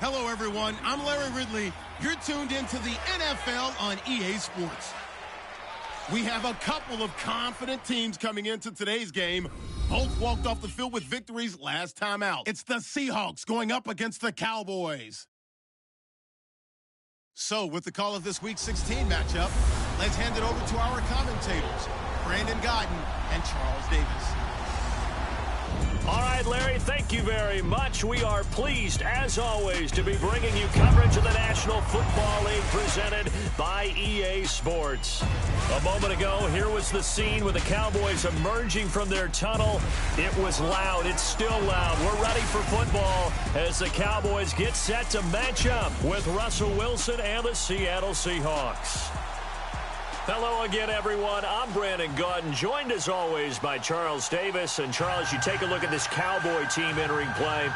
Hello, everyone. I'm Larry Ridley. You're tuned into the NFL on EA Sports. We have a couple of confident teams coming into today's game. Both walked off the field with victories last time out. It's the Seahawks going up against the Cowboys. So, with the call of this Week 16 matchup, let's hand it over to our commentators, Brandon Godden and Charles Davis. All right, Larry, thank you very much. We are pleased, as always, to be bringing you coverage of the National Football League presented by EA Sports. A moment ago, here was the scene with the Cowboys emerging from their tunnel. It was loud. It's still loud. We're ready for football as the Cowboys get set to match up with Russell Wilson and the Seattle Seahawks. Hello again, everyone. I'm Brandon Godden, joined as always by Charles Davis. And Charles, you take a look at this Cowboy team entering play.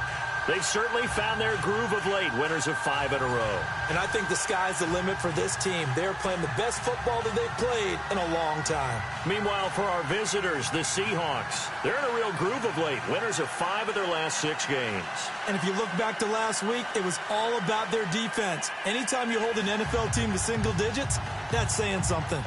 They've certainly found their groove of late, winners of 5 in a row. And I think the sky's the limit for this team. They're playing the best football that they've played in a long time. Meanwhile, for our visitors, the Seahawks, they're in a real groove of late, winners of 5 of their last 6 games. And if you look back to last week, it was all about their defense. Anytime you hold an NFL team to single digits, that's saying something.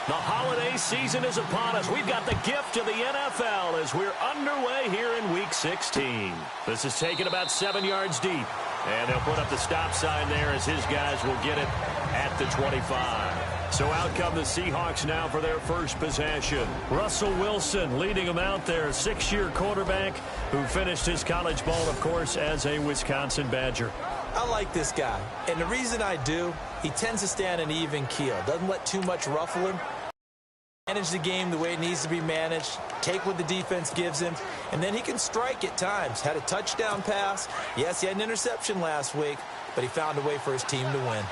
The holiday season is upon us. We've got the gift of the NFL as we're underway here in Week 16. This is taken about 7 yards deep. And they'll put up the stop sign there as his guys will get it at the 25. So out come the Seahawks now for their first possession. Russell Wilson leading them out there, 6-year quarterback who finished his college ball, of course, as a Wisconsin Badger. I like this guy, and the reason I do, he tends to stay on an even keel. Doesn't let too much ruffle him. Manage the game the way it needs to be managed, take what the defense gives him, and then he can strike at times. Had a touchdown pass. Yes, he had an interception last week, but he found a way for his team to win.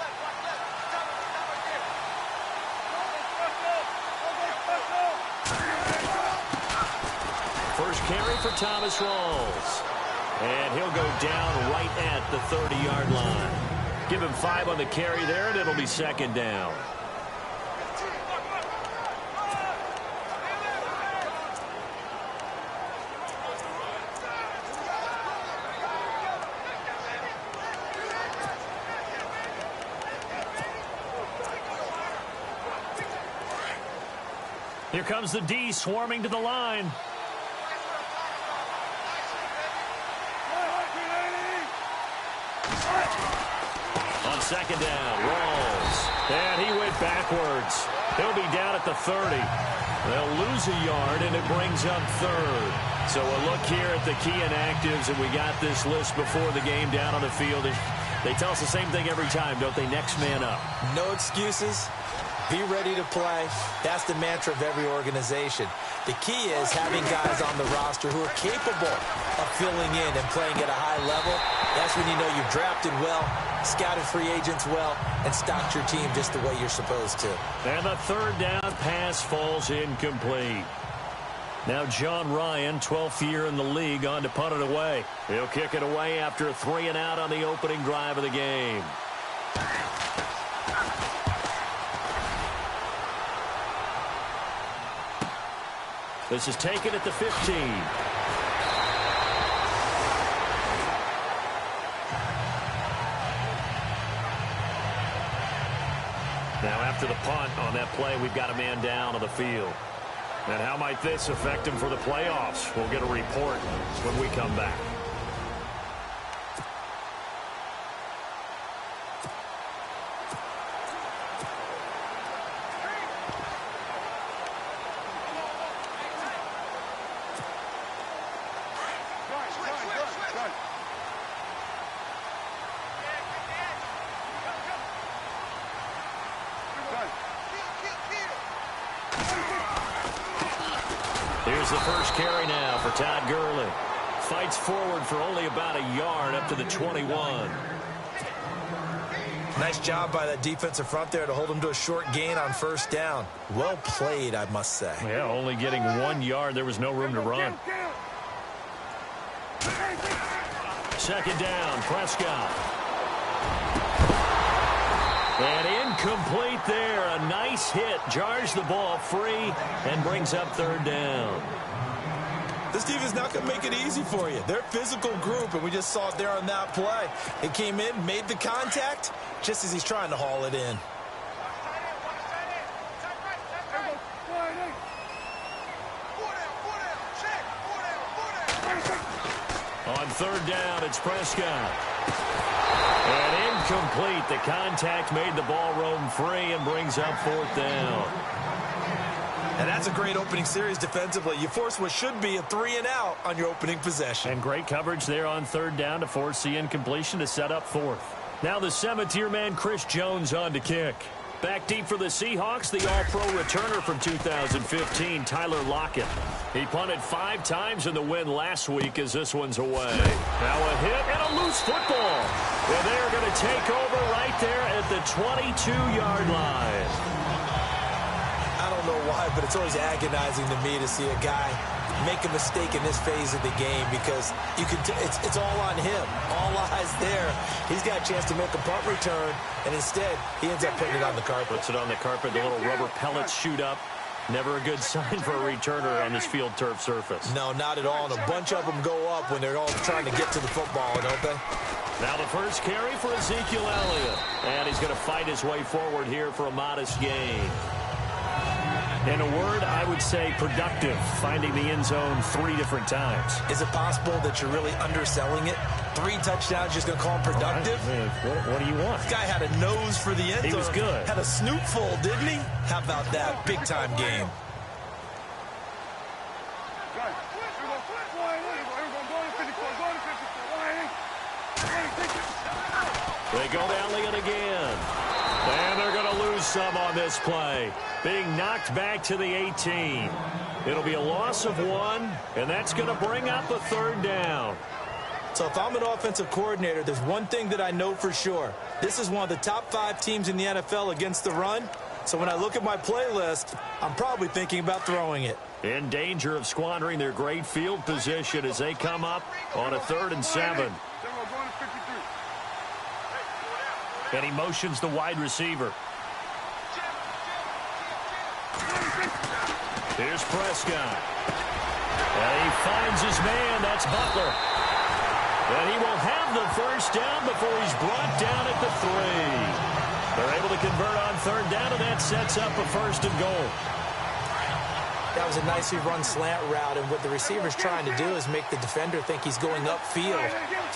First carry for Thomas Rawls. And he'll go down right at the 30-yard line. Give him 5 on the carry there, and it'll be second down. Here comes the D swarming to the line. On second down, Rawls. And he went backwards. He'll be down at the 30. They'll lose a yard, and it brings up third. So a look here at the key inactives, and we got this list before the game down on the field. They tell us the same thing every time, don't they? Next man up. No excuses. Be ready to play. That's the mantra of every organization. The key is having guys on the roster who are capable of filling in and playing at a high level. That's when you know you've drafted well, scouted free agents well, and stocked your team just the way you're supposed to. And the third down pass falls incomplete. Now John Ryan, 12th year in the league, on to punt it away. He'll kick it away after a 3 and out on the opening drive of the game. This is taken at the 15. Now after the punt on that play, we've got a man down on the field. And how might this affect him for the playoffs? We'll get a report when we come back. Here's the first carry now for Todd Gurley. Fights forward for only about a yard up to the 21. Nice job by that defensive front there to hold him to a short gain on first down. Well played, I must say. Yeah, only getting 1 yard. There was no room to run. Second down, Prescott. And incomplete there. A nice hit. Jars the ball free and brings up third down. This defense is not going to make it easy for you. They're a physical group, and we just saw it there on that play. It came in, made the contact, just as he's trying to haul it in. On third down, it's Prescott. And incomplete. The contact made the ball roam free and brings up fourth down. And that's a great opening series defensively. You force what should be a 3 and out on your opening possession. And great coverage there on third down to force the incompletion to set up fourth. Now the Cemetery man, Chris Jones, on to kick. Back deep for the Seahawks, the all-pro returner from 2015, Tyler Lockett. He punted 5 times in the win last week as this one's away. Now a hit and a loose football. And they're going to take over right there at the 22-yard line. I don't know why, but it's always agonizing to me to see a guy make a mistake in this phase of the game because you can it's all on him. All eyes there. He's got a chance to make a punt return, and instead he ends up putting it on the carpet. Puts it on the carpet. The little rubber pellets shoot up. Never a good sign for a returner on this field turf surface. No, not at all. And a bunch of them go up when they're all trying to get to the football, don't they? Now the first carry for Ezekiel Elliott. And he's going to fight his way forward here for a modest gain. In a word, I would say productive, finding the end zone 3 different times. Is it possible that you're really underselling it? 3 touchdowns, just going to call him productive? What do you want? This guy had a nose for the end zone. He was good. Had a snoot full, didn't he? How about that? Big-time game. They go to Elliott again. And they're going to lose some on this play. Being knocked back to the 18. It'll be a loss of 1, and that's going to bring up a 3rd down. So if I'm an offensive coordinator, there's one thing that I know for sure. This is one of the top 5 teams in the NFL against the run. So when I look at my playlist, I'm probably thinking about throwing it. In danger of squandering their great field position as they come up on a 3rd and 7. And he motions the wide receiver. Here's Prescott. And he finds his man. That's Butler. And he will have the 1st down before he's brought down at the 3. They're able to convert on 3rd down, and that sets up a 1st and goal. That was a nicely run slant route, and what the receiver's trying to do is make the defender think he's going upfield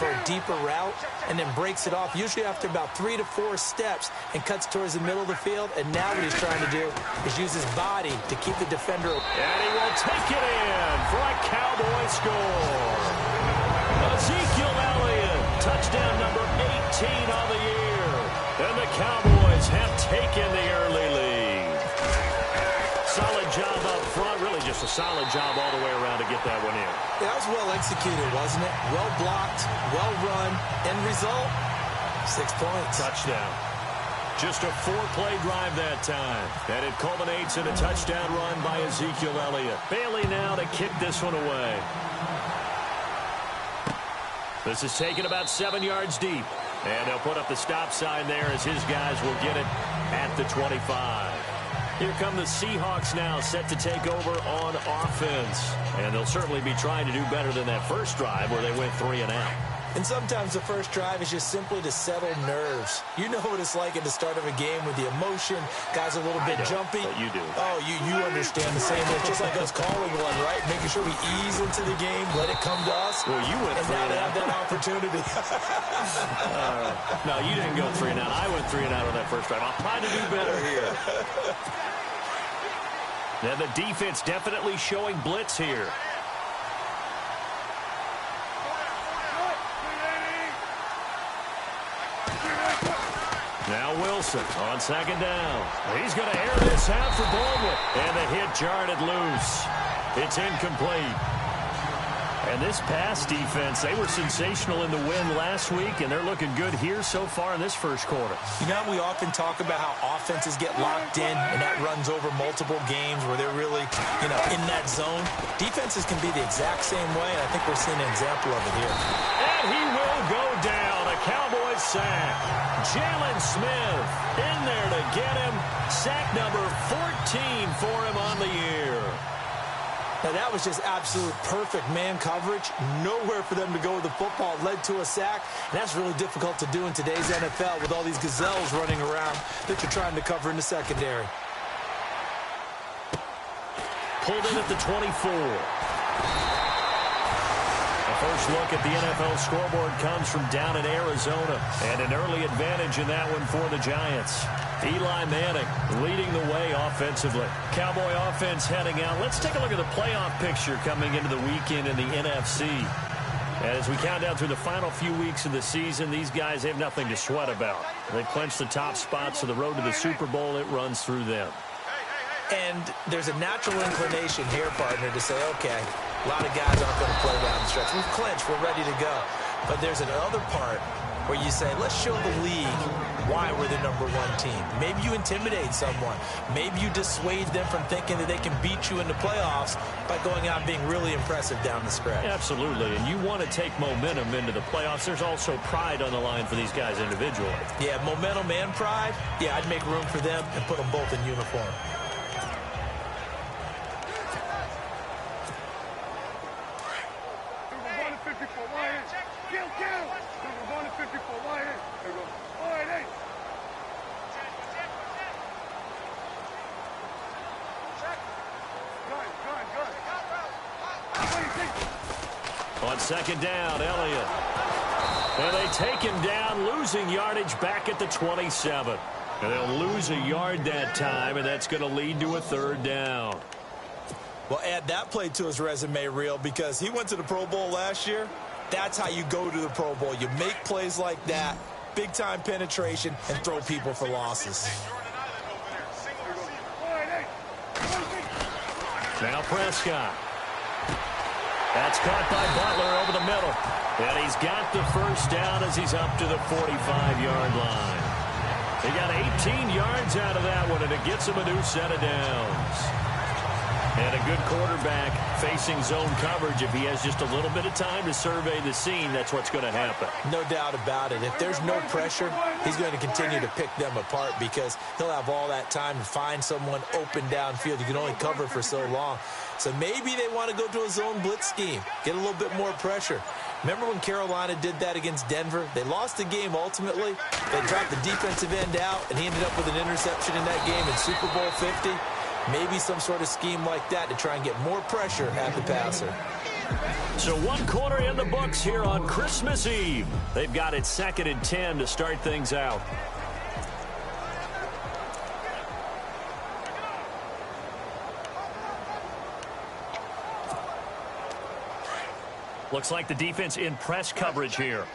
for a deeper route, and then breaks it off, usually after about 3 to 4 steps, and cuts towards the middle of the field. And now what he's trying to do is use his body to keep the defender. And he will take it in for a Cowboy score. Ezekiel Elliott, touchdown number 18 on the year. And the Cowboys have taken the early lead. Solid job up front, really just a solid job all the way around to get that one in. Yeah, that was well executed, wasn't it? Well blocked, well run. End result, 6 points. Touchdown. Just a 4-play drive that time. And it culminates in a touchdown run by Ezekiel Elliott. Bailey now to kick this one away. This is taken about 7 yards deep. And they'll put up the stop sign there as his guys will get it at the 25. Here come the Seahawks now, set to take over on offense. And they'll certainly be trying to do better than that first drive where they went 3 and out. And sometimes the first drive is just simply to settle nerves. You know what it's like at the start of a game with the emotion. Guys a little bit jumpy. But you do. Oh, you understand the same way. Just like us calling one, right? Making sure we ease into the game, let it come to us. Well, you went 3 and now and they out. have that opportunity. No, you didn't go 3 and out. I went 3 and out on that first drive. I'll try to do better here. Now the defense definitely showing blitz here. Now Wilson on 2nd down. He's going to air this out for Baldwin. And the hit jarred it loose. It's incomplete. And this pass defense, they were sensational in the win last week, and they're looking good here so far in this first quarter. You know, we often talk about how offenses get locked in, and that runs over multiple games where they're really, in that zone. Defenses can be the exact same way, and I think we're seeing an example of it here. And he will go down. A Cowboys sack. Jalen Smith in there to get him. Sack number 14 for him on the year. Now, that was just absolute perfect man coverage. Nowhere for them to go with the football. It led to a sack. And that's really difficult to do in today's NFL with all these gazelles running around that you're trying to cover in the secondary. Pulled in at the 24. A first look at the NFL scoreboard comes from down in Arizona. And an early advantage in that one for the Giants. Eli Manning leading the way offensively. Cowboy offense heading out. Let's take a look at the playoff picture coming into the weekend in the NFC. As we count down through the final few weeks of the season, these guys have nothing to sweat about. They clinch the top spots, so the road to the Super Bowl, it runs through them. And there's a natural inclination here, partner, to say, okay, a lot of guys aren't going to play down the stretch. We've clinched. We're ready to go. But there's another part where you say, let's show the league why we're the #1 team. Maybe you intimidate someone. Maybe you dissuade them from thinking that they can beat you in the playoffs by going out and being really impressive down the stretch. Absolutely, and you want to take momentum into the playoffs. There's also pride on the line for these guys individually. Yeah, momentum and pride. Yeah, I'd make room for them and put them both in uniform. On second down, Elliott. And they take him down, losing yardage back at the 27. And they'll lose a yard that time, and that's going to lead to a third down. Well, add that play to his resume reel because he went to the Pro Bowl last year. That's how you go to the Pro Bowl. You make plays like that, big-time penetration, and throw people for losses. Now Prescott. That's caught by Butler over the middle. And he's got the first down as he's up to the 45-yard line. He got 18 yards out of that one, and it gets him a new set of downs. And a good quarterback facing zone coverage. If he has just a little bit of time to survey the scene, that's what's going to happen. No doubt about it. If there's no pressure, he's going to continue to pick them apart because he'll have all that time to find someone open downfield. You can only cover for so long. So maybe they want to go to a zone blitz scheme, get a little bit more pressure. Remember when Carolina did that against Denver? They lost the game ultimately. They dropped the defensive end out, and he ended up with an interception in that game in Super Bowl 50. Maybe some sort of scheme like that to try and get more pressure at the passer. So 1 quarter in the books here on Christmas Eve. They've got it 2nd and 10 to start things out. Looks like the defense in press coverage here.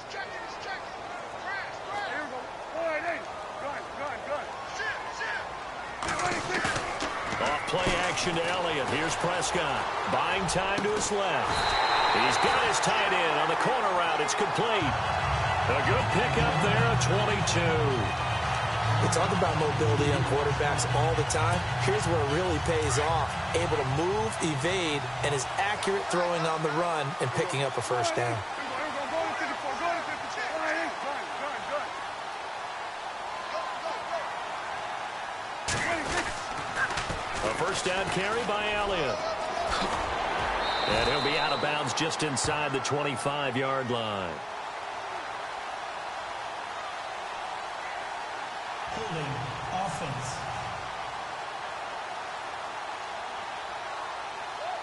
Play action to Elliott. Here's Prescott. Buying time to his left. He's got his tight end on the corner route. It's complete. A good pickup there, 22. We talk about mobility on quarterbacks all the time. Here's where it really pays off. Able to move, evade, and is accurate throwing on the run and picking up a first down. First down carry by Elliott. And he'll be out of bounds just inside the 25-yard line. Holding offense.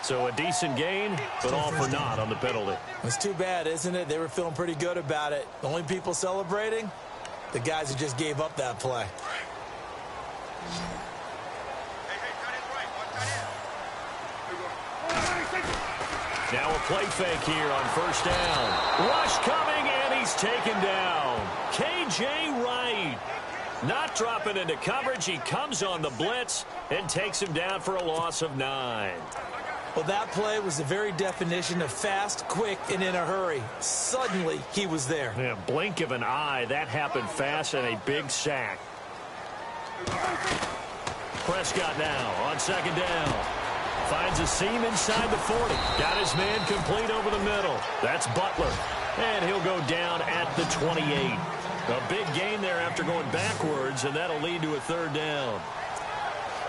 So a decent gain, but all for naught on the penalty. It's too bad, isn't it? They were feeling pretty good about it. The only people celebrating, the guys who just gave up that play. Now a play fake here on first down. Rush coming, and he's taken down. K.J. Wright not dropping into coverage. He comes on the blitz and takes him down for a loss of 9. Well, that play was the very definition of fast, quick, and in a hurry. Suddenly, he was there. Yeah, blink of an eye. That happened fast and a big sack. Prescott now on second down. Finds a seam inside the 40. Got his man complete over the middle. That's Butler. And he'll go down at the 28. A big gain there after going backwards, and that'll lead to a third down.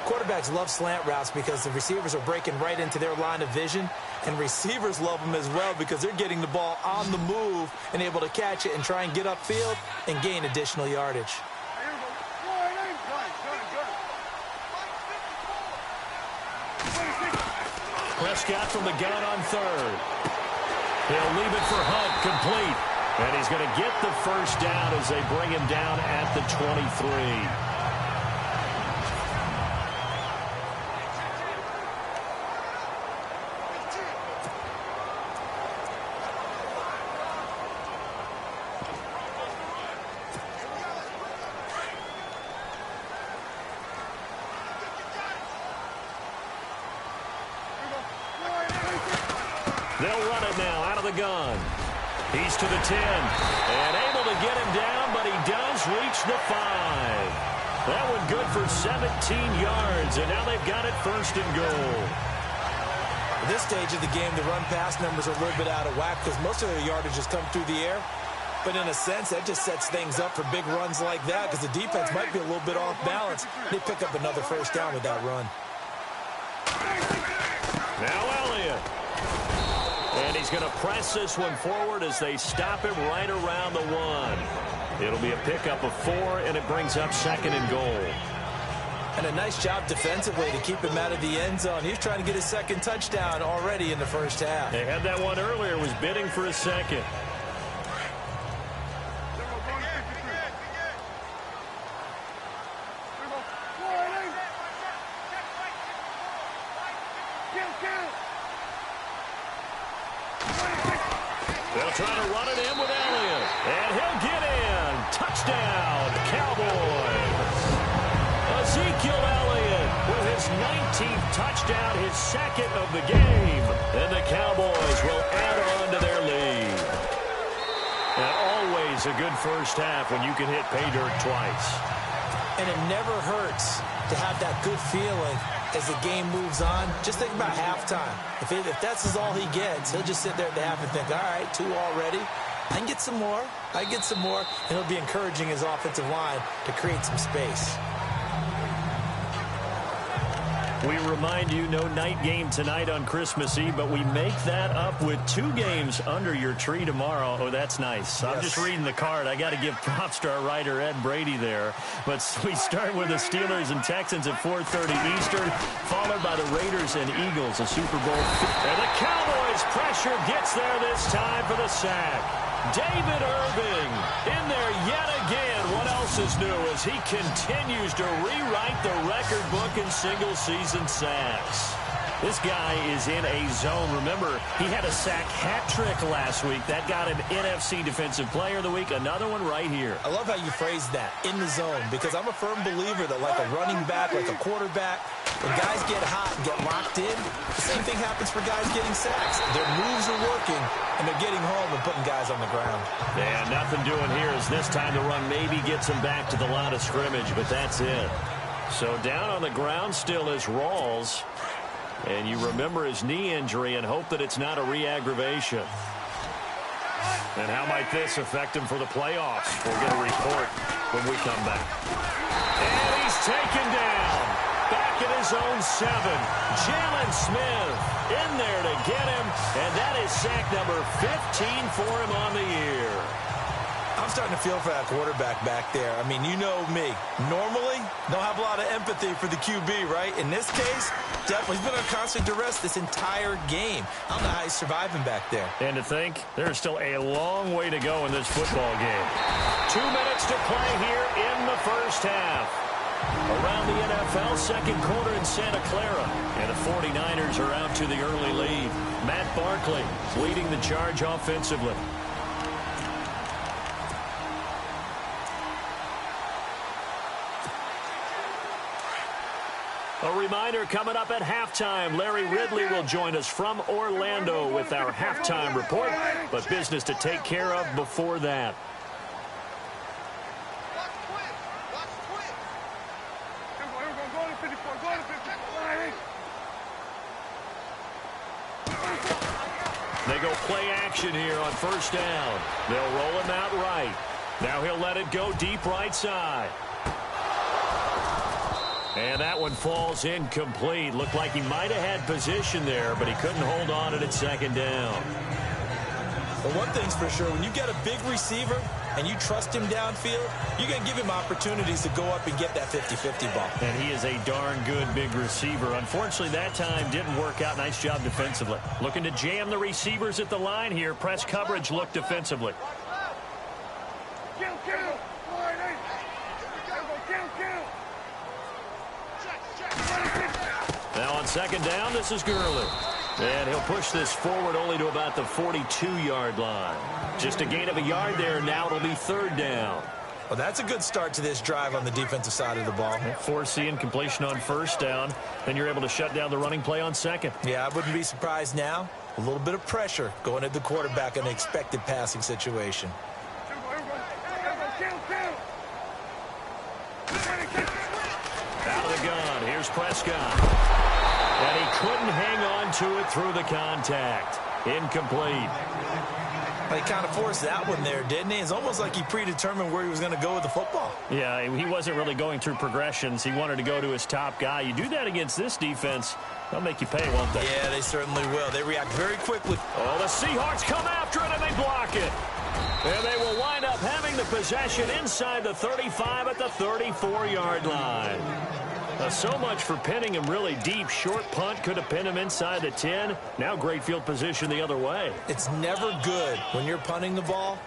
Quarterbacks love slant routes because the receivers are breaking right into their line of vision, and receivers love them as well because they're getting the ball on the move and able to catch it and try and get upfield and gain additional yardage. Prescott from the gun on third. He'll leave it for Hunt, complete. And he's going to get the first down as they bring him down at the 23. They'll run it now out of the gun. He's to the 10 and able to get him down, but he does reach the 5. That one good for 17 yards, and now they've got it first and goal. At this stage of the game, the run-pass numbers are a little bit out of whack because most of their yardage has come through the air. But in a sense, that just sets things up for big runs like that because the defense might be a little bit off balance. They pick up another first down with that run. Now Elliott. And he's going to press this one forward as they stop him right around the 1. It'll be a pickup of 4, and it brings up second and goal. And a nice job defensively to keep him out of the end zone. He was trying to get his second touchdown already in the first half. They had that one earlier, was bidding for a second. They'll try to run it in with Elliott. And he'll get in. Touchdown, Cowboys. Ezekiel Elliott with his 19th touchdown, his second of the game. And the Cowboys will add on to their lead. And always a good first half when you can hit pay dirt twice. And it never hurts to have that good feeling as the game moves on. Just think about halftime. If that's all he gets, he'll just sit there at the half and think, all right, 2 already. I can get some more. I can get some more. And he'll be encouraging his offensive line to create some space. We remind you, no night game tonight on Christmas Eve, but we make that up with 2 games under your tree tomorrow. Oh, that's nice. I'm just reading the card. I got to give props to our writer, Ed Brady, there. But we start with the Steelers and Texans at 4:30 Eastern, followed by the Raiders and Eagles, a Super Bowl. And the Cowboys pressure gets there this time for the sack. David Irving in there yet again. What else is new as he continues to rewrite the record book in single-season sacks? This guy is in a zone. Remember, he had a sack hat trick last week. That got him NFC Defensive Player of the Week. Another one right here. I love how you phrase that, in the zone, because I'm a firm believer that like a running back, like a quarterback, when guys get hot and get locked in, the same thing happens for guys getting sacks. Their moves are working, and they're getting home and putting guys on the ground. And nothing doing here as this time the run maybe gets him back to the line of scrimmage, but that's it. So down on the ground still is Rawls. And you remember his knee injury and hope that it's not a re-aggravation. And how might this affect him for the playoffs? We'll get a report when we come back. And he's taken down. Back at his own 7. Jalen Smith in there to get him. And that is sack number 15 for him on the year. I'm starting to feel for that quarterback back there. I mean, you know me. Normally, don't have a lot of empathy for the QB, right? In this case, definitely he's been on constant duress this entire game. I don't know how he's surviving back there. And to think, there's still a long way to go in this football game. 2 minutes to play here in the first half. Around the NFL, second quarter in Santa Clara. And the 49ers are out to the early lead. Matt Barkley leading the charge offensively. A reminder coming up at halftime, Larry Ridley will join us from Orlando with our halftime report, but business to take care of before that. They go play action here on first down. They'll roll him out right. Now he'll let it go deep right side. And that one falls incomplete. Looked like he might have had position there, but he couldn't hold on to it at second down. Well, one thing's for sure, when you get a big receiver and you trust him downfield, you're going to give him opportunities to go up and get that 50-50 ball. And he is a darn good big receiver. Unfortunately, that time didn't work out. Nice job defensively. Looking to jam the receivers at the line here. Press coverage look defensively. Now on second down, this is Gurley. And he'll push this forward only to about the 42-yard line. Just a gain of a yard there. Now it'll be third down. Well, that's a good start to this drive on the defensive side of the ball. Forcing completion on first down. Then you're able to shut down the running play on second. Yeah, I wouldn't be surprised now. A little bit of pressure going at the quarterback in an expected passing situation. Out of the gun. Here's Prescott. And he couldn't hang on to it through the contact. Incomplete. Well, he kind of forced that one there, didn't he? It's almost like he predetermined where he was going to go with the football. Yeah, he wasn't really going through progressions. He wanted to go to his top guy. You do that against this defense, they'll make you pay, won't they? Yeah, they certainly will. They react very quickly. Oh, the Seahawks come after it, and they block it. And they will wind up having the possession inside the 35 at the 34-yard line. So much for pinning him really deep. Short punt could have pinned him inside the 10. Now great field position the other way. It's never good when you're punting the ball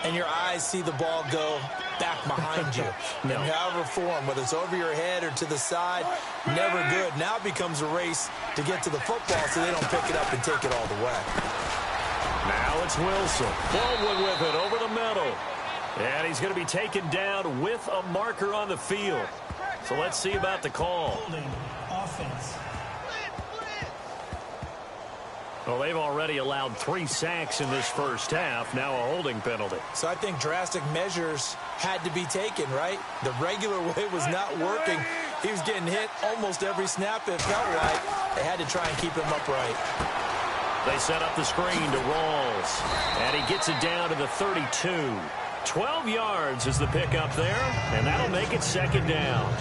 and your eyes see the ball go back behind you. No. In however form, whether it's over your head or to the side, never good. Now it becomes a race to get to the football so they don't pick it up and take it all the way. Now it's Wilson. Baldwin with it over the middle. And he's going to be taken down with a marker on the field. So let's see about the call. Holding offense. Well, they've already allowed 3 sacks in this first half. Now a holding penalty. So I think drastic measures had to be taken, right? The regular way was not working. He was getting hit almost every snap, it felt like. They had to try and keep him upright. They set up the screen to Rawls. And he gets it down to the 32. 12 yards is the pickup there, and that'll make it second down.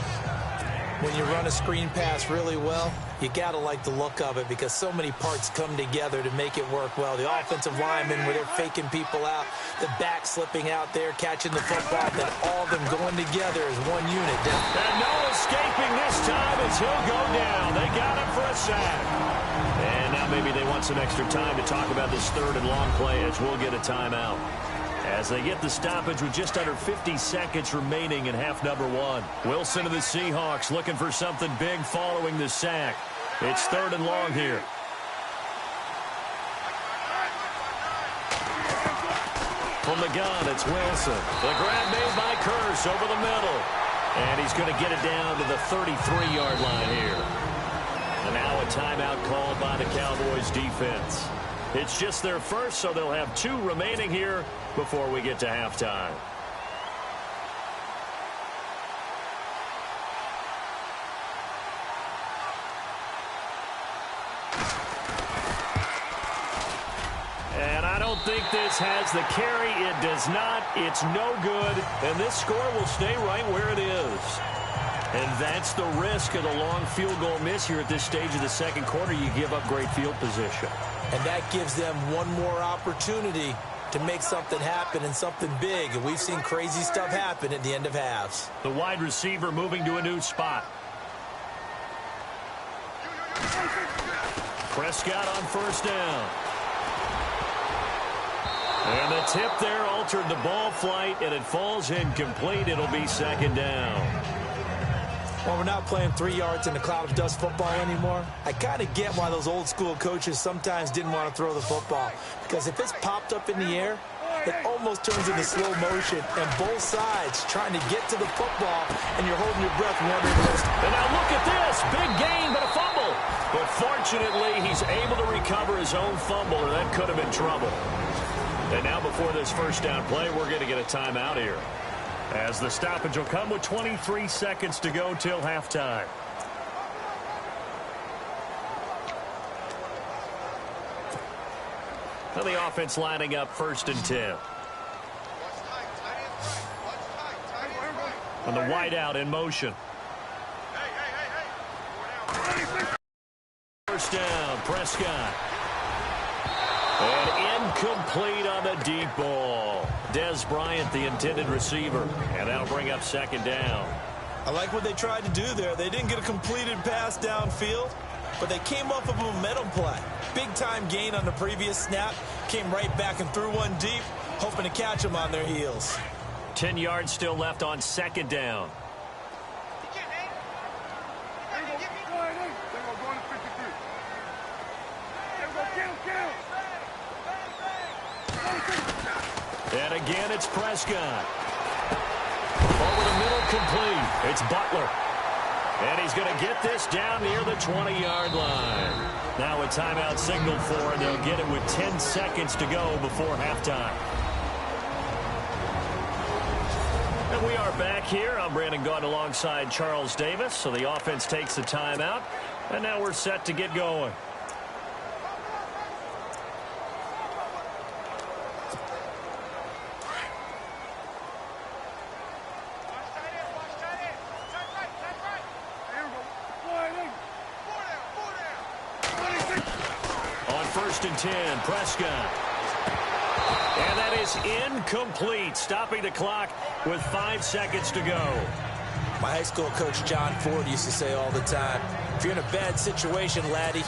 When you run a screen pass really well, you got to like the look of it because so many parts come together to make it work well. The offensive linemen, where they're faking people out, the back slipping out there, catching the football, then all of them going together as one unit. And no escaping this time as he'll go down. They got him for a sack. And now maybe they want some extra time to talk about this third and long play as we'll get a timeout. As they get the stoppage with just under 50 seconds remaining in half number 1. Wilson of the Seahawks looking for something big following the sack. It's third and long here. From the gun, it's Wilson. The grab made by Curse over the middle. And he's going to get it down to the 33-yard line here. And now a timeout called by the Cowboys defense. It's just their first, so they'll have 2 remaining here before we get to halftime. And I don't think this has the carry. It does not. It's no good. And this score will stay right where it is. And that's the risk of the long field goal miss here at this stage of the second quarter. You give up great field position. And that gives them one more opportunity to make something happen and something big. And we've seen crazy stuff happen at the end of halves. The wide receiver moving to a new spot. Prescott on first down. And the tip there altered the ball flight, and it falls incomplete. It'll be second down. Well, we're not playing 3 yards in a cloud of dust football anymore. I kind of get why those old school coaches sometimes didn't want to throw the football. Because if it's popped up in the air, it almost turns into slow motion. And both sides trying to get to the football, and you're holding your breath wondering what's... And now look at this. Big gain, but a fumble. But fortunately, he's able to recover his own fumble, or that could have been trouble. And now before this first down play, we're going to get a timeout here, as the stoppage will come with 23 seconds to go till halftime. Now the offense lining up first and 10. And the wideout in motion. First down, Prescott. And incomplete on the deep ball. Dez Bryant, the intended receiver. And that'll bring up second down. I like what they tried to do there. They didn't get a completed pass downfield, but they came off of a momentum play. Big-time gain on the previous snap. Came right back and threw one deep, hoping to catch them on their heels. 10 yards still left on second down. And again, it's Prescott. Over the middle, complete. It's Butler. And he's going to get this down near the 20-yard line. Now a timeout signaled for, and they'll get it with 10 seconds to go before halftime. And we are back here. I'm Brandon Gaudin alongside Charles Davis. So the offense takes the timeout, and now we're set to get going. First and 10, Prescott. And that is incomplete, stopping the clock with 5 seconds to go. My high school coach, John Ford, used to say all the time, if you're in a bad situation, laddie,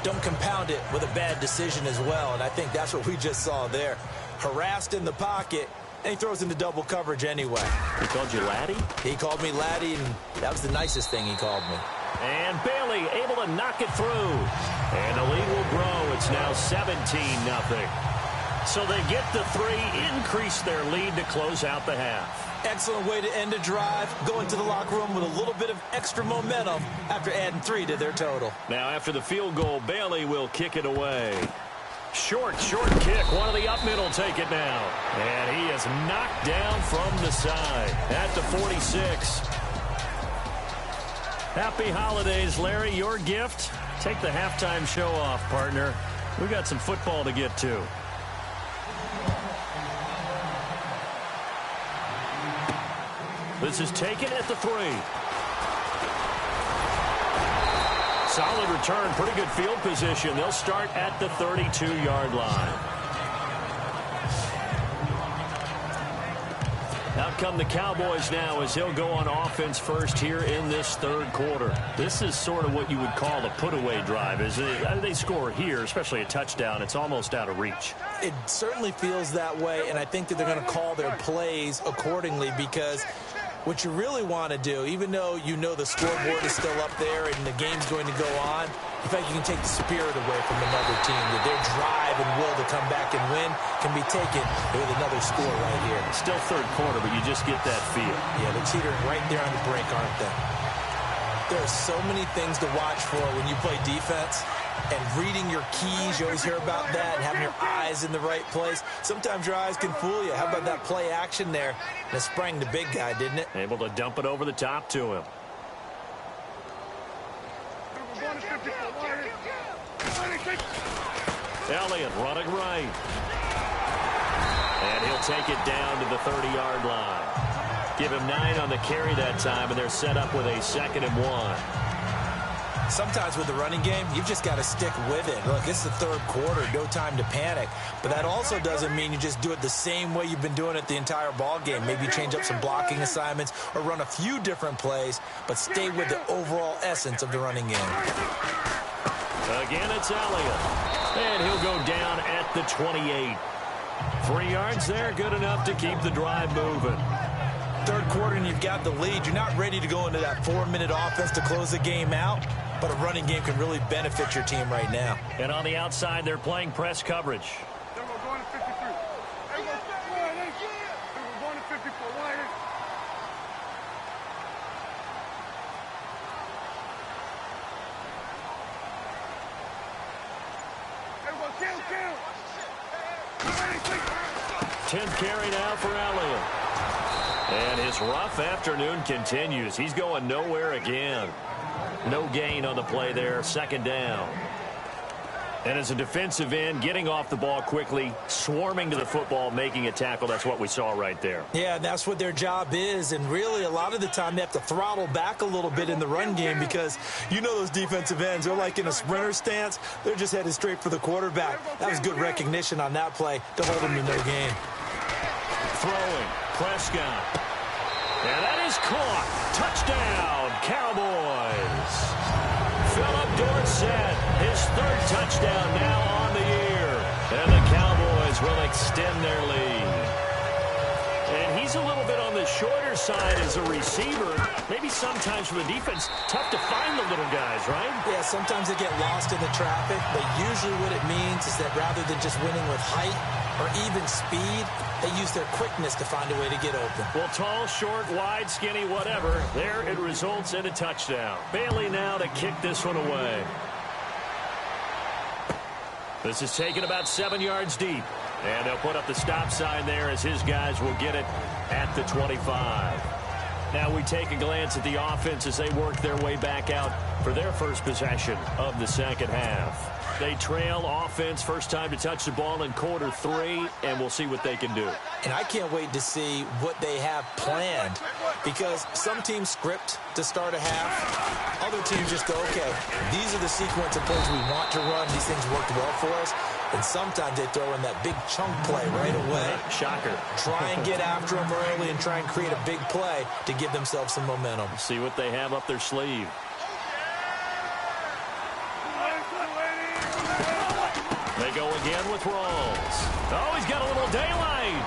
don't compound it with a bad decision as well. And I think that's what we just saw there. Harassed in the pocket, and he throws into double coverage anyway. He called you laddie? He called me laddie, and that was the nicest thing he called me. And Bailey able to knock it through. And the lead will grow. It's now 17-0. So they get the 3, increase their lead to close out the half. Excellent way to end a drive, going to the locker room with a little bit of extra momentum after adding 3 to their total. Now after the field goal, Bailey will kick it away. Short kick. One of the up middle take it now. And he is knocked down from the side at the 46. Happy holidays, Larry. Your gift? Take the halftime show off, partner. We got some football to get to. This is taken at the 3. Solid return, pretty good field position. They'll start at the 32-yard line. Out come the Cowboys now as he'll go on offense first here in this third quarter. This is sort of what you would call a put-away drive. They score here, especially a touchdown. It's almost out of reach. It certainly feels that way, and I think that they're going to call their plays accordingly because what you really want to do, even though you know the scoreboard is still up there and the game's going to go on, in fact, you can take the spirit away from another team. That their drive and will to come back and win can be taken with another score right here. Still third quarter, but you just get that feel. Yeah, they're teetering right there on the brink, aren't they? There are so many things to watch for when you play defense. And reading your keys, you always hear about that, and having your eyes in the right place. Sometimes your eyes can fool you. How about that play action there? And it sprang the big guy, didn't it? Able to dump it over the top to him. Elliott running right. And he'll take it down to the 30-yard line. Give him 9 on the carry that time, and they're set up with a 2nd and 1. Sometimes with the running game, you've just got to stick with it. Look, it's the third quarter, no time to panic. But that also doesn't mean you just do it the same way you've been doing it the entire ball game. Maybe change up some blocking assignments or run a few different plays, but stay with the overall essence of the running game. Again, it's Elliott. And he'll go down at the 28. 3 yards there, good enough to keep the drive moving. Third quarter and you've got the lead. You're not ready to go into that 4-minute offense to close the game out, but a running game can really benefit your team right now. And on the outside, they're playing press coverage. Tenth carry now for Elliott. And his rough afternoon continues. He's going nowhere again. No gain on the play there. 2nd down. And as a defensive end, getting off the ball quickly, swarming to the football, making a tackle. That's what we saw right there. Yeah, and that's what their job is. And really, a lot of the time, they have to throttle back a little bit in the run game because you know those defensive ends, they're like in a sprinter stance. They're just headed straight for the quarterback. That was good recognition on that play to hold him to no gain. Throwing. Prescott. And that is caught. Touchdown, Cowboys. Philip Dorsett, his 3rd touchdown now on the year. And the Cowboys will extend their lead. And he's a little bit on the shorter side as a receiver. Maybe sometimes for the defense, tough to find the little guys, right? Yeah, sometimes they get lost in the traffic, but usually what it means is that rather than just winning with height or even speed, they use their quickness to find a way to get open. Well, tall, short, wide, skinny, whatever. There it results in a touchdown. Bailey now to kick this one away. This is taken about 7 yards deep. And they'll put up the stop sign there as his guys will get it at the 25. Now we take a glance at the offense as they work their way back out. for their first possession of the second half. They trail offense, first time to touch the ball in quarter 3, and we'll see what they can do. And I can't wait to see what they have planned, because some teams script to start a half. Other teams just go, okay, these are the sequence of plays we want to run. These things worked well for us. And sometimes they throw in that big chunk play right away. Shocker. Try and get after them early and try and create a big play to give themselves some momentum. See what they have up their sleeve. They go again with Rawls. Oh, he's got a little daylight.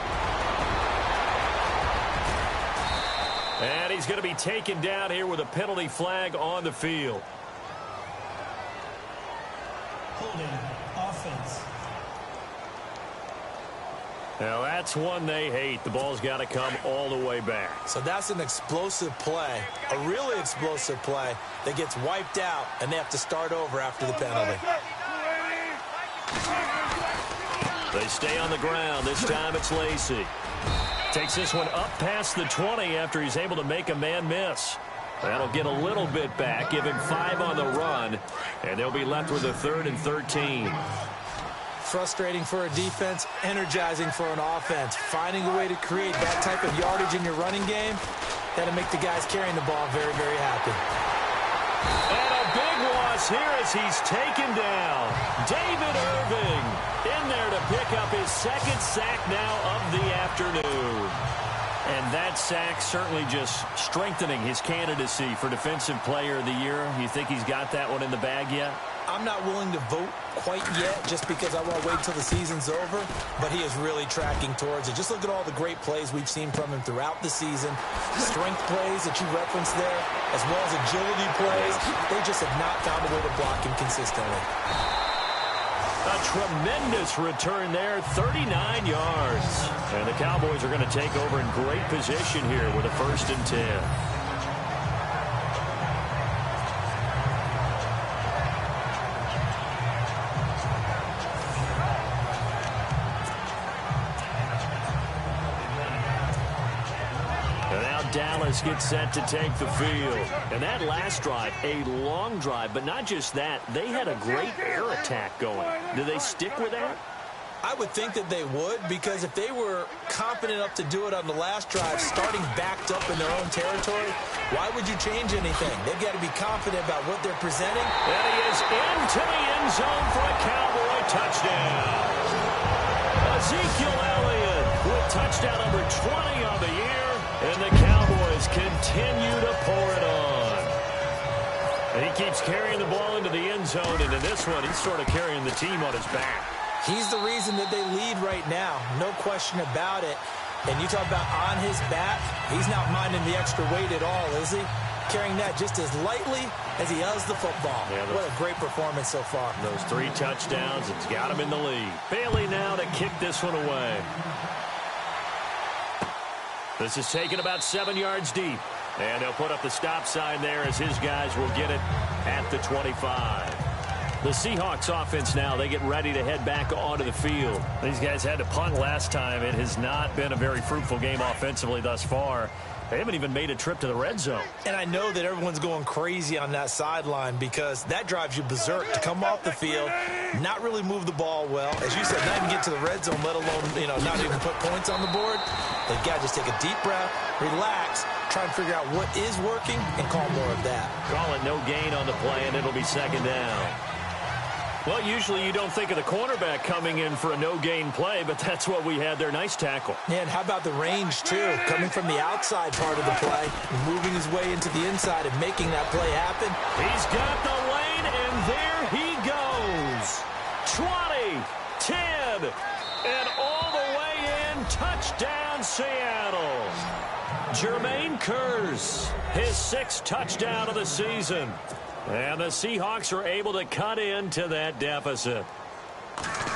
And he's going to be taken down here with a penalty flag on the field. Holding offense. Now, that's one they hate. The ball's got to come all the way back. So that's an explosive play, a really explosive play that gets wiped out, and they have to start over after the penalty. They stay on the ground. This time it's Lacey. Takes this one up past the 20 after he's able to make a man miss. That'll get a little bit back, give him 5 on the run, and they'll be left with a 3rd and 13. Frustrating for a defense, energizing for an offense. Finding a way to create that type of yardage in your running game, that'll make the guys carrying the ball very, very happy. And a big loss here as he's taken down. David Irving in there to pick up his 2nd sack now of the afternoon. And that sack certainly just strengthening his candidacy for Defensive Player of the Year. You think he's got that one in the bag yet? I'm not willing to vote quite yet just because I want to wait until the season's over, but he is really tracking towards it. Just look at all the great plays we've seen from him throughout the season. Strength plays that you referenced there, as well as agility plays. They just have not found a way to block him consistently. A tremendous return there, 39 yards. And the Cowboys are going to take over in great position here with a 1st and 10. Dallas gets set to take the field. And that last drive, a long drive, but not just that, they had a great air attack going. Do they stick with that? I would think that they would, because if they were confident enough to do it on the last drive, starting backed up in their own territory, why would you change anything? They've got to be confident about what they're presenting. And he is into the end zone for a Cowboy touchdown. Ezekiel Elliott with touchdown number 20 on the year. And the Cowboys continue to pour it on. And he keeps carrying the ball into the end zone, and in this one, he's sort of carrying the team on his back. He's the reason that they lead right now, no question about it. And you talk about on his back, he's not minding the extra weight at all, is he? Carrying that just as lightly as he does the football. Yeah, what a great performance so far. Those 3 touchdowns, it's got him in the lead. Bailey now to kick this one away. This is taken about 7 yards deep. And he'll put up the stop sign there as his guys will get it at the 25. The Seahawks offense now, they get ready to head back onto the field. These guys had to punt last time. It has not been a very fruitful game offensively thus far. They haven't even made a trip to the red zone. And I know that everyone's going crazy on that sideline because that drives you berserk to come off the field, not really move the ball well. As you said, not even get to the red zone, let alone, not even put points on the board. They've got to just take a deep breath, relax, try and figure out what is working, and call more of that. Call it no gain on the play, and it'll be 2nd down. Well, usually you don't think of the cornerback coming in for a no-gain play, but that's what we had there. Nice tackle. Yeah, and how about the range, too? Coming from the outside part of the play, moving his way into the inside and making that play happen. He's got the lane, and there he goes. 20, 10, and all the way in. Touchdown, Seattle. Jermaine Kearse, his 6th touchdown of the season. And the Seahawks are able to cut into that deficit.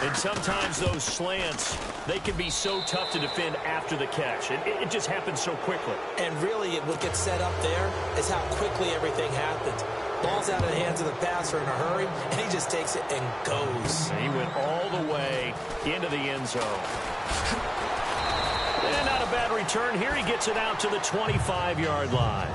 And sometimes those slants, they can be so tough to defend after the catch. It just happens so quickly. And really, what gets set up there is how quickly everything happens. Ball's out of the hands of the passer in a hurry, and he just takes it and goes. He went all the way into the end zone. And not a bad return here. He gets it out to the 25-yard line.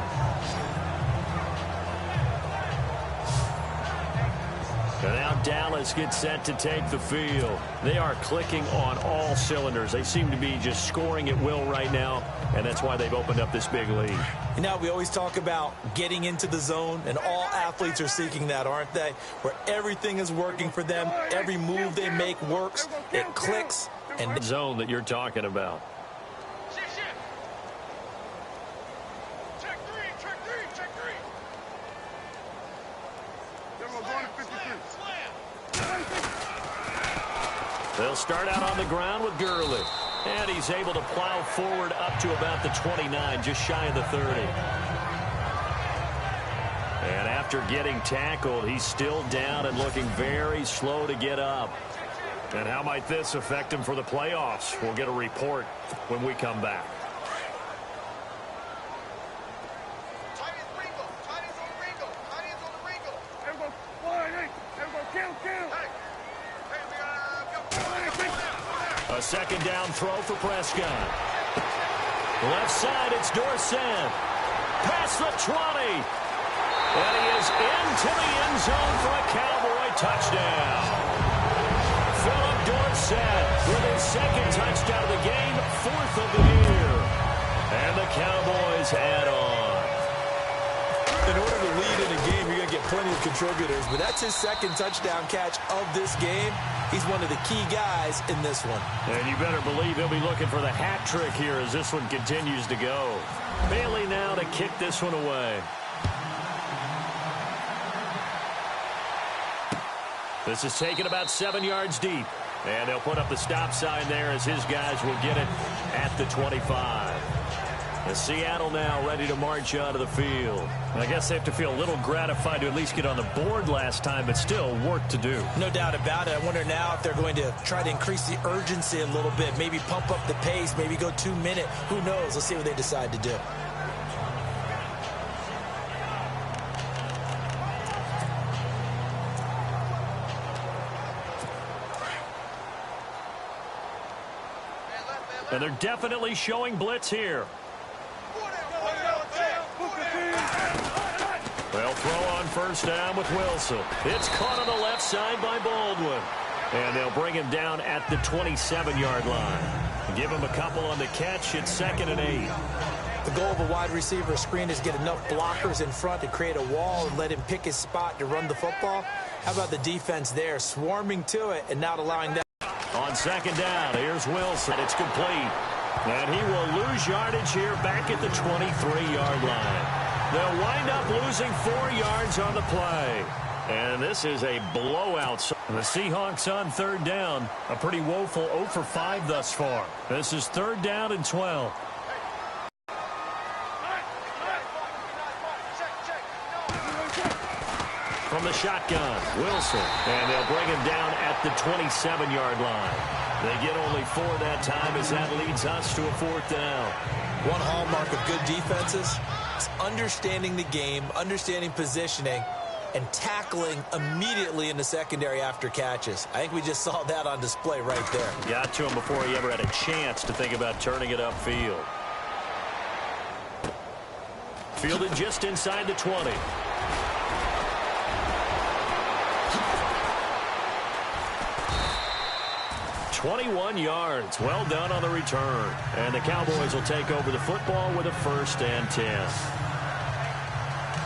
And now Dallas gets set to take the field. They are clicking on all cylinders. They seem to be just scoring at will right now, and that's why they've opened up this big lead. You know, we always talk about getting into the zone, and all athletes are seeking that, aren't they? Where everything is working for them. Every move they make works. It clicks. And zone that you're talking about. They'll start out on the ground with Gurley. And he's able to plow forward up to about the 29, just shy of the 30. And after getting tackled, he's still down and looking very slow to get up. And how might this affect him for the playoffs? We'll get a report when we come back. A second down throw for Prescott. Left side, it's Dorsett. Past the 20. And he is into the end zone for a Cowboy touchdown. Philip Dorsett with his second touchdown of the game, 4th of the year. And the Cowboys add on. In order to lead in a game, you're going to get plenty of contributors, but that's his second touchdown catch of this game. He's one of the key guys in this one. And you better believe he'll be looking for the hat trick here as this one continues to go. Bailey now to kick this one away. This is taken about 7 yards deep. And they'll put up the stop sign there as his guys will get it at the 25. And Seattle now ready to march onto the field. And I guess they have to feel a little gratified to at least get on the board last time, but still work to do. No doubt about it. I wonder now if they're going to try to increase the urgency a little bit, maybe pump up the pace, maybe go 2 minute. Who knows? Let's see what they decide to do. And they're definitely showing blitz here. They'll throw on first down with Wilson. It's caught on the left side by Baldwin. And they'll bring him down at the 27-yard line. Give him a couple on the catch. It's 2nd and 8. The goal of a wide receiver screen is get enough blockers in front to create a wall and let him pick his spot to run the football. How about the defense there, swarming to it and not allowing that. On 2nd down, here's Wilson. It's complete. And he will lose yardage here back at the 23-yard line. They'll wind up losing 4 yards on the play. And this is a blowout. The Seahawks on 3rd down. A pretty woeful 0 for 5 thus far. This is 3rd down and 12. From the shotgun, Wilson. And they'll bring him down at the 27-yard line. They get only 4 that time as that leads us to a 4th down. One hallmark of good defenses is understanding the game, understanding positioning, and tackling immediately in the secondary after catches. I think we just saw that on display right there. Got to him before he ever had a chance to think about turning it upfield. Fielded just inside the 20. "21 yards. Well done on the return. And the Cowboys will take over the football with a 1st and 10.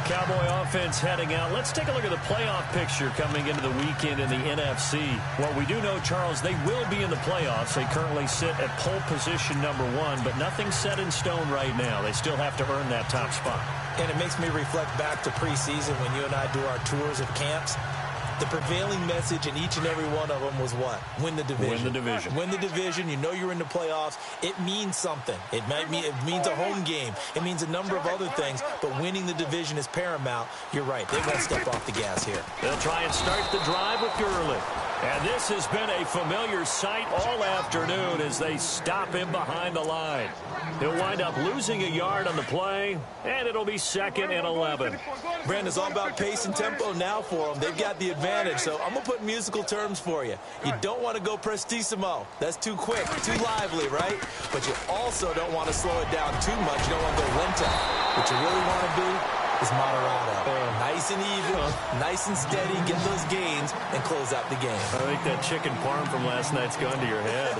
Cowboy offense heading out. Let's take a look at the playoff picture coming into the weekend in the NFC. Well, we do know, Charles, they will be in the playoffs. They currently sit at pole position number 1, but nothing's set in stone right now. They still have to earn that top spot. And it makes me reflect back to preseason when you and I do our tours of camps. The prevailing message in each and every one of them was what? Win the division. Win the division. Win the division. You know you're in the playoffs. It means something. It means a home game. It means a number of other things, but winning the division is paramount. You're right. They won't step off the gas here. They'll try and start the drive with Gurley. And this has been a familiar sight all afternoon as they stop him behind the line. He'll wind up losing a yard on the play, and it'll be 2nd and 11. Brandon, it's all about pace and tempo now for them. They've got the advantage, so I'm going to put musical terms for you. You don't want to go prestissimo. That's too quick, too lively, right? But you also don't want to slow it down too much. You don't want to go lento. What you really want to be is Moderado. Nice and even, nice and steady, get those gains, and close out the game. I think that chicken parm from last night's gone to your head.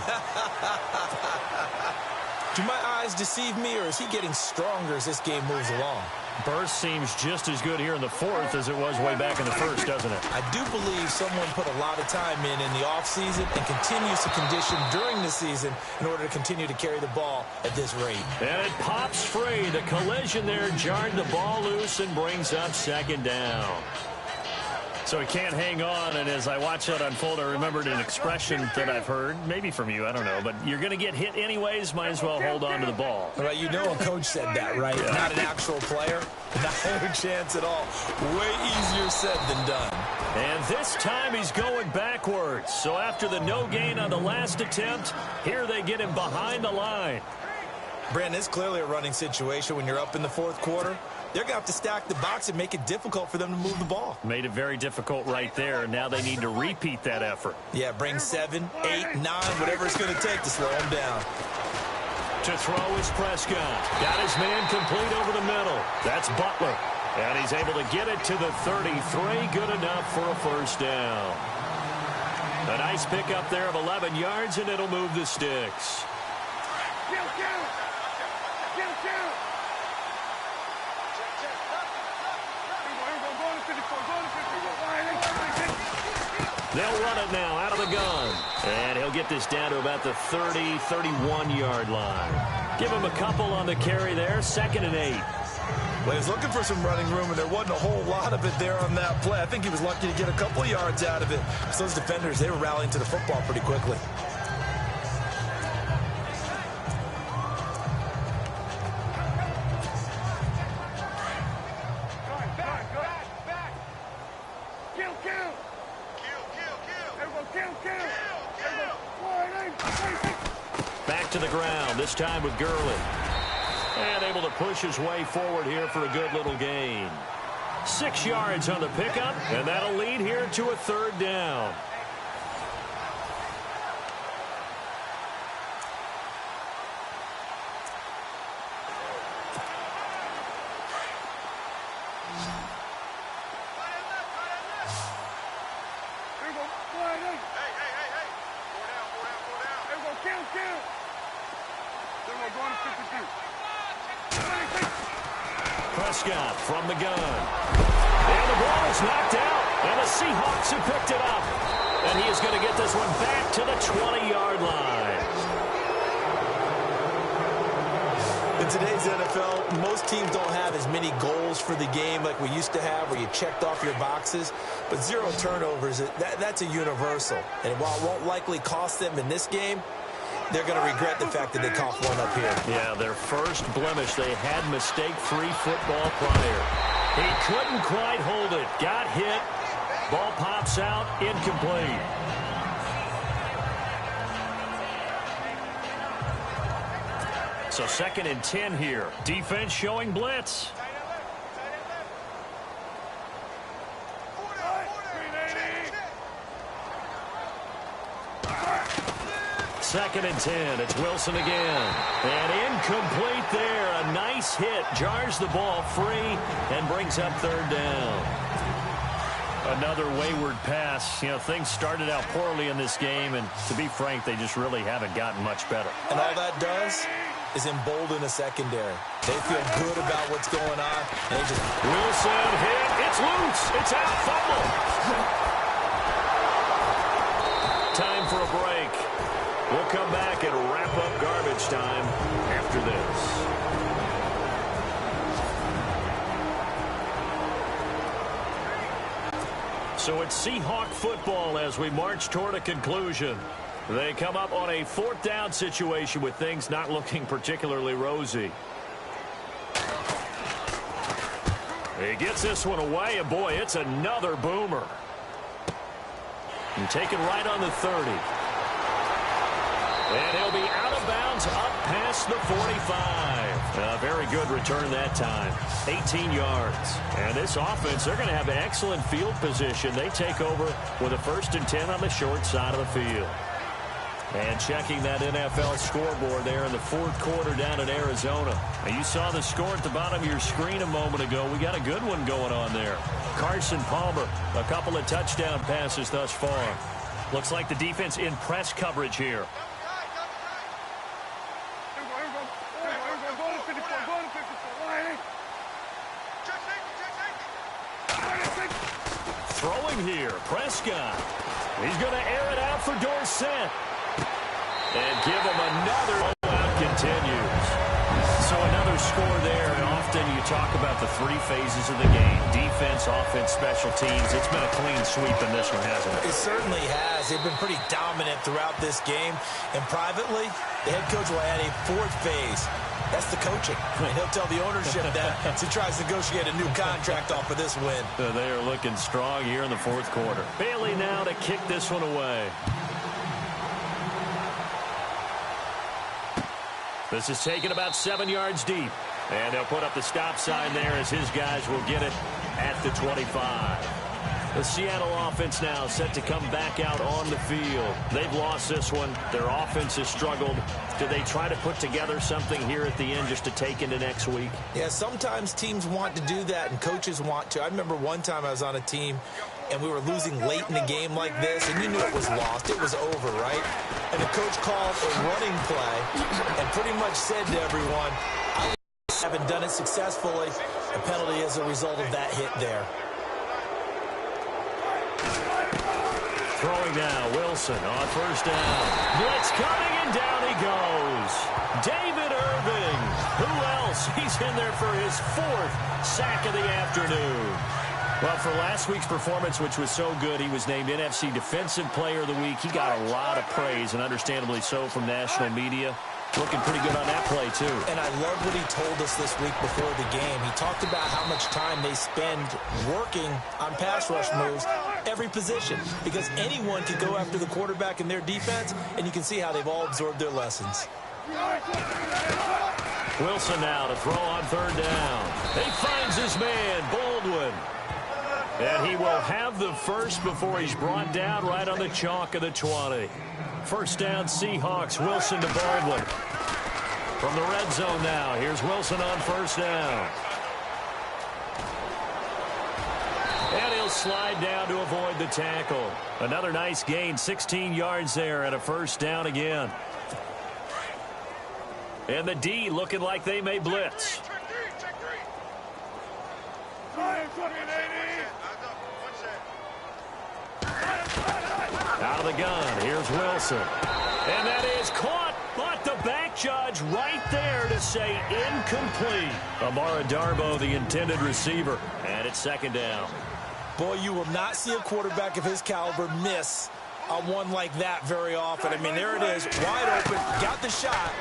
Do my eyes deceive me, or is he getting stronger as this game moves along? Burst seems just as good here in the fourth as it was way back in the first, doesn't it? I do believe someone put a lot of time in the offseason and continues to condition during the season in order to continue to carry the ball at this rate. And it pops free. The collision there jarred the ball loose and brings up second down. So he can't hang on, and as I watch that unfold, I remembered an expression that I've heard, maybe from you, I don't know, but you're going to get hit anyways, might as well hold on to the ball. Right, you know a coach said that, right? Yeah. Not an actual player. Not a chance at all. Way easier said than done. And this time he's going backwards. So after the no gain on the last attempt, here they get him behind the line. Brandon, it's clearly a running situation when you're up in the fourth quarter. They're going to have to stack the box and make it difficult for them to move the ball. Made it very difficult right there. Now they need to repeat that effort. Yeah, bring 7, 8, 9, whatever it's going to take to slow them down. To throw is Prescott. Got his man complete over the middle. That's Butler. And he's able to get it to the 33. Good enough for a first down. A nice pickup there of 11 yards, and it'll move the sticks. They'll run it now out of the gun. And he'll get this down to about the 30, 31-yard line. Give him a couple on the carry there. 2nd and 8. Well, he was looking for some running room, and there wasn't a whole lot of it there on that play. I think he was lucky to get a couple of yards out of it. So those defenders, they were rallying to the football pretty quickly. Back to the ground, this time with Gurley. And able to push his way forward here for a good little gain. 6 yards on the pickup, and that'll lead here to a 3rd down. Prescott from the gun. And the ball is knocked out. And the Seahawks have picked it up. And he is going to get this one back to the 20-yard line. In today's NFL, most teams don't have as many goals for the game like we used to have where you checked off your boxes. But 0 turnovers, that's a universal. And while it won't likely cost them in this game, they're going to regret the fact that they coughed one up here. Yeah, their first blemish. They had mistake-free football prior. He couldn't quite hold it. Got hit. Ball pops out. Incomplete. So 2nd and 10 here. Defense showing blitz. Second and 10. It's Wilson again. And incomplete there. A nice hit. Jars the ball free and brings up 3rd down. Another wayward pass. You know, things started out poorly in this game, and to be frank, they just really haven't gotten much better. And all that does is embolden a secondary. They feel good about what's going on. And they just... Wilson hit. It's loose. It's out. Fumble. Time for a break. We'll come back and wrap up garbage time after this. So it's Seahawk football as we march toward a conclusion. They come up on a 4th down situation with things not looking particularly rosy. He gets this one away, and boy, it's another boomer. And taken right on the 30. And he'll be out of bounds up past the 45. A very good return that time. 18 yards. And this offense, they're going to have excellent field position. They take over with a 1st and 10 on the short side of the field. And checking that NFL scoreboard there in the fourth quarter down in Arizona. Now you saw the score at the bottom of your screen a moment ago. We got a good one going on there. Carson Palmer, a couple of touchdown passes thus far. Looks like the defense in press coverage here. Throwing here, Prescott. He's going to air it out for Dorsett. And give him another. Rollout continues. So another score there. And often you talk about the three phases of the game. Defense, offense, special teams. It's been a clean sweep in this one, hasn't it? It certainly has. They've been pretty dominant throughout this game. And privately, the head coach will add a fourth phase. That's the coaching. And he'll tell the ownership that as he tries to negotiate a new contract off of this win. They are looking strong here in the fourth quarter. Bailey now to kick this one away. This is taken about 7 yards deep. And they'll put up the stop sign there as his guys will get it at the 25. The Seattle offense now set to come back out on the field. They've lost this one. Their offense has struggled. Do they try to put together something here at the end just to take into next week? Yeah, sometimes teams want to do that and coaches want to. I remember one time I was on a team and we were losing late in the game like this, and you knew it was lost. It was over, right? And the coach called a running play and pretty much said to everyone, I haven't done it successfully. A penalty as a result of that hit there. Throwing now, Wilson on first down. Blitz coming, and down he goes. David Irving. Who else? He's in there for his fourth sack of the afternoon. Well, for last week's performance, which was so good, he was named NFC Defensive Player of the Week. He got a lot of praise, and understandably so, from national media. Looking pretty good on that play, too. And I love what he told us this week before the game. He talked about how much time they spend working on pass rush moves, every position, because anyone can go after the quarterback in their defense, and you can see how they've all absorbed their lessons. Wilson now to throw on third down. He finds his man, Baldwin. And he will have the first before he's brought down right on the chalk of the 20. First down, Seahawks. Wilson to Baldwin. From the red zone now, here's Wilson on first down. And he'll slide down to avoid the tackle. Another nice gain, 16 yards there, and a first down again. And the D looking like they may blitz. Out of the gun, here's Wilson. And that is caught, but the back judge right there to say incomplete. Amara Darbo, the intended receiver, and it's second down. Boy, you will not see a quarterback of his caliber miss on one like that very often. I mean, there it is, wide open, got the shot,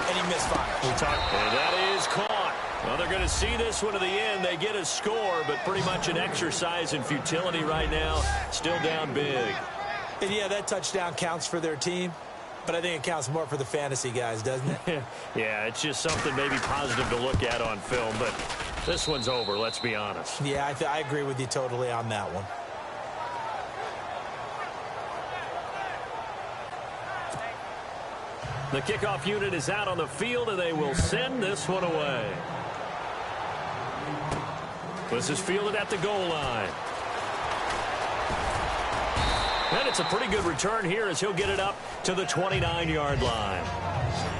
and he misfired. And that is caught. Well, they're going to see this one to the end. They get a score, but pretty much an exercise in futility right now. Still down big. And yeah, that touchdown counts for their team, but I think it counts more for the fantasy guys, doesn't it? Yeah, it's just something maybe positive to look at on film, but this one's over, let's be honest. Yeah, I agree with you totally on that one. The kickoff unit is out on the field, and they will send this one away. This is fielded at the goal line. And it's a pretty good return here as he'll get it up to the 29-yard line.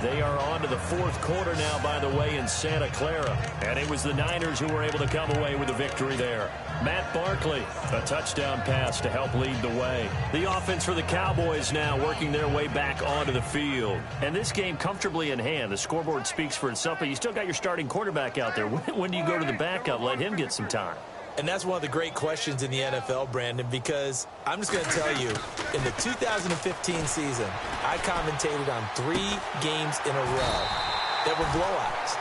They are on to the fourth quarter now, by the way, in Santa Clara. And it was the Niners who were able to come away with a victory there. Matt Barkley, a touchdown pass to help lead the way. The offense for the Cowboys now working their way back onto the field. And this game comfortably in hand. The scoreboard speaks for itself, but you still got your starting quarterback out there. When do you go to the backup? Let him get some time. And that's one of the great questions in the NFL, Brandon, because I'm just going to tell you, in the 2015 season, I commentated on 3 games in a row that were blowouts.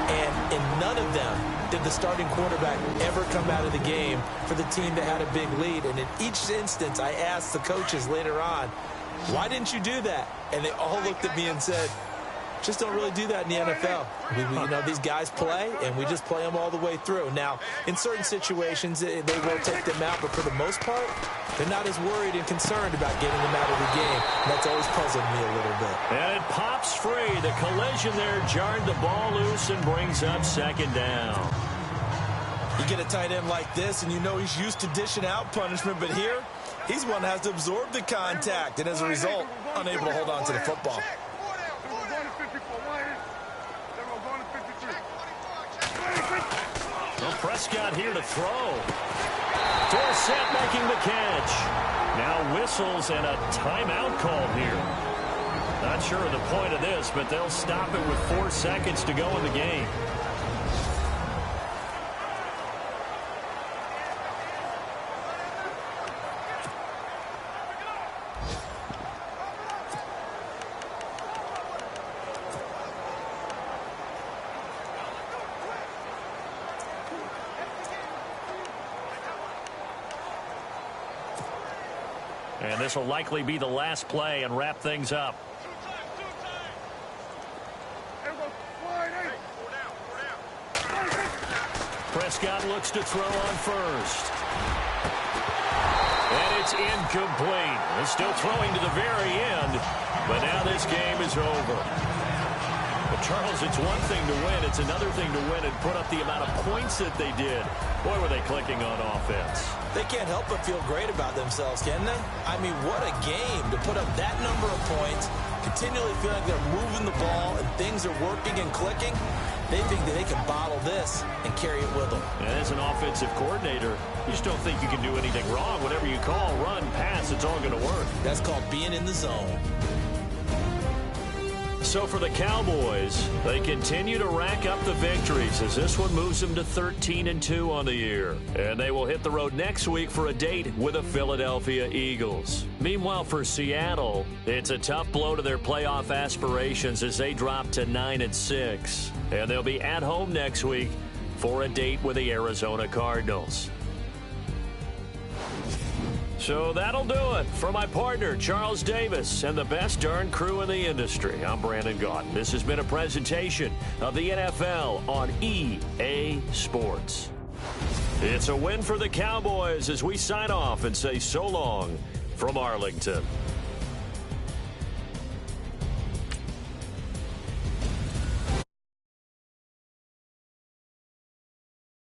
And in none of them did the starting quarterback ever come out of the game for the team that had a big lead. And in each instance, I asked the coaches later on, why didn't you do that? And they all looked at me and said, Just don't really do that in the NFL. You know, these guys play, and we just play them all the way through. Now, in certain situations, they will take them out, but for the most part, they're not as worried and concerned about getting them out of the game. And that's always puzzled me a little bit. And it pops free. The collision there jarred the ball loose and brings up second down. You get a tight end like this, and you know he's used to dishing out punishment, but here, he's one that has to absorb the contact, and as a result, unable to hold on to the football. Well, Prescott here to throw. Dorsett making the catch. Now whistles and a timeout call here. Not sure of the point of this, but they'll stop it with 4 seconds to go in the game. And this will likely be the last play and wrap things up. Prescott looks to throw on first. And it's incomplete. They're still throwing to the very end, but now this game is over. But Charles, it's one thing to win. It's another thing to win and put up the amount of points that they did. Boy, were they clicking on offense. They can't help but feel great about themselves, can they? I mean, what a game to put up that number of points, continually feeling like they're moving the ball and things are working and clicking. They think that they can bottle this and carry it with them. And as an offensive coordinator, you just don't think you can do anything wrong. Whatever you call, run, pass, it's all going to work. That's called being in the zone. So for the Cowboys, they continue to rack up the victories as this one moves them to 13-2 on the year. And they will hit the road next week for a date with the Philadelphia Eagles. Meanwhile, for Seattle, it's a tough blow to their playoff aspirations as they drop to 9-6. And they'll be at home next week for a date with the Arizona Cardinals. So that'll do it. For my partner, Charles Davis, and the best darn crew in the industry, I'm Brandon Gaudin. This has been a presentation of the NFL on EA Sports. It's a win for the Cowboys as we sign off and say so long from Arlington.